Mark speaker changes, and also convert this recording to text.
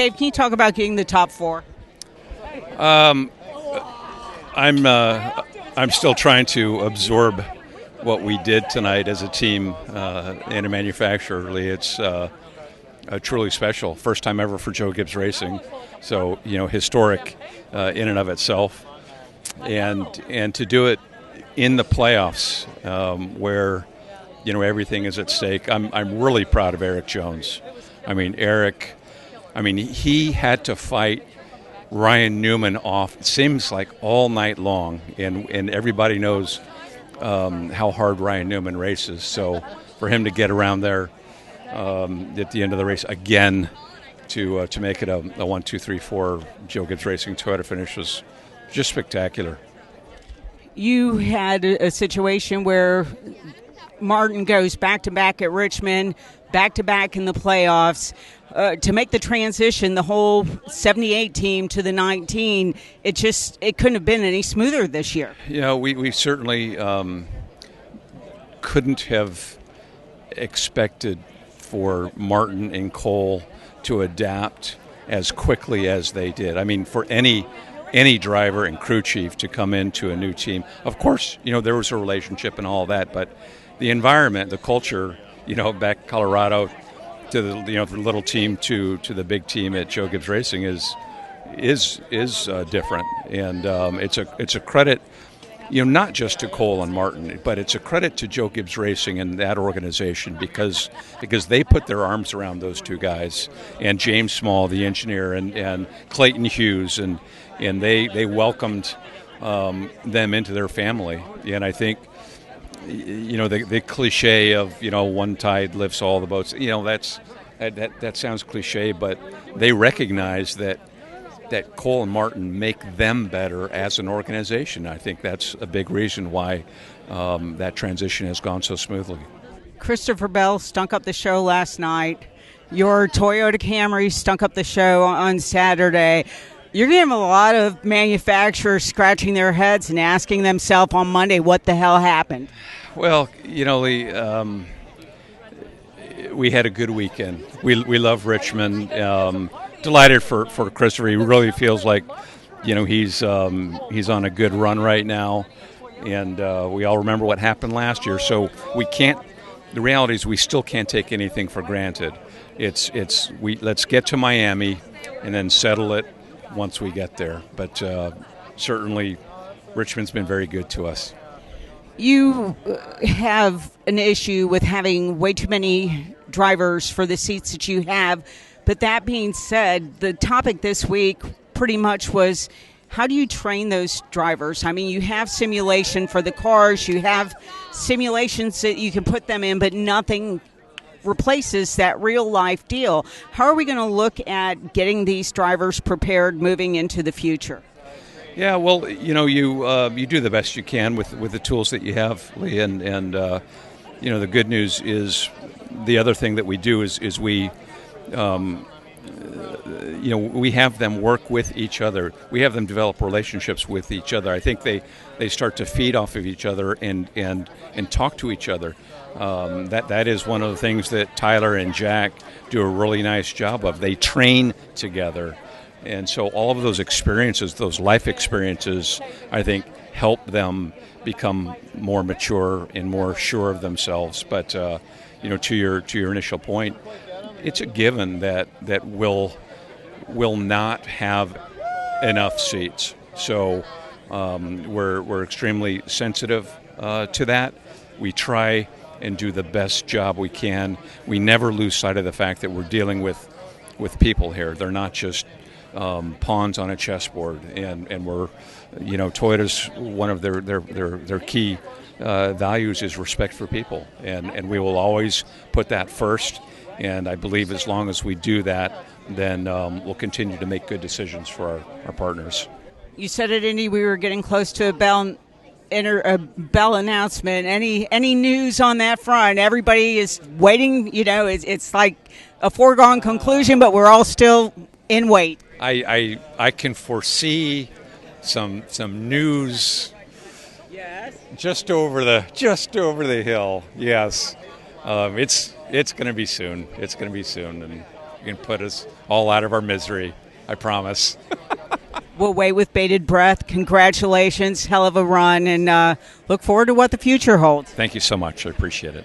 Speaker 1: Dave, can you talk about getting the top four?
Speaker 2: I'm still trying to absorb what we did tonight as a team and a manufacturer. It's truly special. First time ever for Joe Gibbs Racing, so historic in and of itself, and to do it in the playoffs where everything is at stake. I'm really proud of Eric Jones. Eric, he had to fight Ryan Newman off, it seems like all night long, and everybody knows how hard Ryan Newman races. So for him to get around there at the end of the race again to make it a 1, 2, 3, 4 Joe Gibbs Racing Toyota finish was just spectacular.
Speaker 1: You had a situation where Martin goes back-to-back at Richmond, back-to-back in the playoffs. To make the transition, the whole 78 team to the 19, it couldn't have been any smoother this year.
Speaker 2: We certainly couldn't have expected for Martin and Cole to adapt as quickly as they did. For any driver and crew chief to come into a new team, of course, there was a relationship and all that, but the environment, the culture, back Colorado to the the little team to the big team at Joe Gibbs Racing is different, and it's a credit, not just to Cole and Martin, but it's a credit to Joe Gibbs Racing and that organization because they put their arms around those two guys, and James Small, the engineer, and Clayton Hughes, and they welcomed them into their family, and I think. The cliche of one tide lifts all the boats. That sounds cliche, but they recognize that Cole and Martin make them better as an organization. I think that's a big reason why that transition has gone so smoothly.
Speaker 1: Christopher Bell stunk up the show last night. Your Toyota Camry stunk up the show on Saturday. You're going to have a lot of manufacturers scratching their heads and asking themselves on Monday what the hell happened.
Speaker 2: Well, Lee, we had a good weekend. We love Richmond. Delighted for Christopher. He really feels like he's on a good run right now, and we all remember what happened last year. So we can't. The reality is we still can't take anything for granted. Let's get to Miami and then settle it once we get there. But certainly Richmond's been very good to us.
Speaker 1: You have an issue with having way too many drivers for the seats that you have. But that being said, the topic this week pretty much was how do you train those drivers? You have simulation for the cars. You have simulations that you can put them in, but nothing replaces that real-life deal. How are we going to look at getting these drivers prepared moving into the future?
Speaker 2: Yeah, well, you do the best you can with the tools that you have, Lee, and the good news is the other thing that we do is we we have them work with each other. We have them develop relationships with each other. I think they start to feed off of each other and talk to each other. That is one of the things that Tyler and Jack do a really nice job of. They train together. And so all of those experiences, those life experiences, I think help them become more mature and more sure of themselves. But to your initial point, it's a given that we'll not have enough seats. So we're extremely sensitive to that. We try and do the best job we can. We never lose sight of the fact that we're dealing with people here. They're not just pawns on a chessboard, and we're, Toyota's one of their key values is respect for people, and we will always put that first. And I believe as long as we do that, then we'll continue to make good decisions for our partners.
Speaker 1: You said at Indy we were getting close to a Bell announcement. Any news on that front? Everybody is waiting. It's like a foregone conclusion, but we're all still in wait.
Speaker 2: I can foresee some news.
Speaker 1: Yes.
Speaker 2: Just over the hill. Yes. It's going to be soon. It's going to be soon, and You're going to put us all out of our misery. I promise.
Speaker 1: We'll wait with bated breath. Congratulations. Hell of a run. And look forward to what the future holds.
Speaker 2: Thank you so much. I appreciate it.